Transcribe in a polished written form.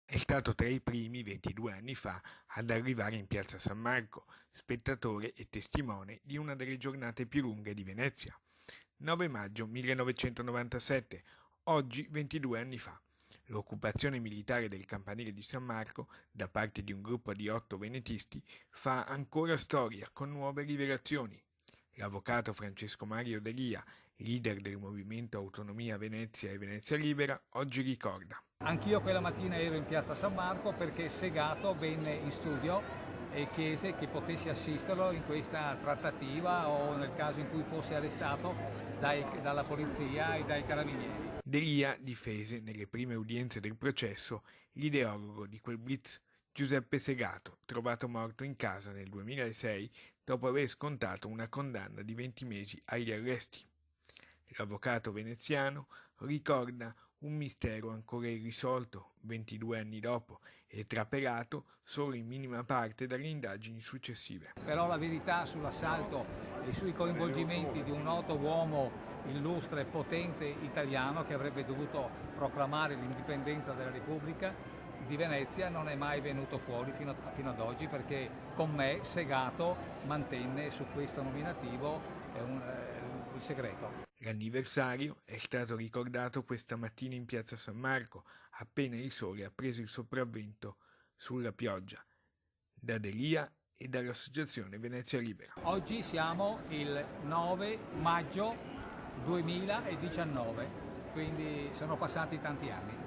È stato tra i primi 22 anni fa ad arrivare in piazza San Marco, spettatore e testimone di una delle giornate più lunghe di Venezia. 9 maggio 1997, oggi 22 anni fa. L'occupazione militare del campanile di San Marco da parte di un gruppo di 8 venetisti fa ancora storia con nuove rivelazioni. L'avvocato Francesco Mario D'Elia, leader del movimento Autonomia Venezia e Venezia Libera, oggi ricorda. Anch'io quella mattina ero in piazza San Marco perché Segato venne in studio e chiese che potessi assisterlo in questa trattativa o nel caso in cui fosse arrestato dalla polizia e dai carabinieri. D'Elia difese nelle prime udienze del processo l'ideologo di quel blitz, Giuseppe Segato, trovato morto in casa nel 2006 dopo aver scontato una condanna di 20 mesi agli arresti. L'avvocato veneziano ricorda un mistero ancora irrisolto 22 anni dopo e trapelato solo in minima parte dalle indagini successive. Però la verità sull'assalto e sui coinvolgimenti di un noto uomo illustre e potente italiano che avrebbe dovuto proclamare l'indipendenza della Repubblica di Venezia non è mai venuto fuori fino ad oggi, perché con me Segato mantenne su questo nominativo il segreto. L'anniversario è stato ricordato questa mattina in piazza San Marco, appena il sole ha preso il sopravvento sulla pioggia, da D'Elia e dall'Associazione Venezia Libera. Oggi siamo il 9 maggio 2019, quindi sono passati tanti anni.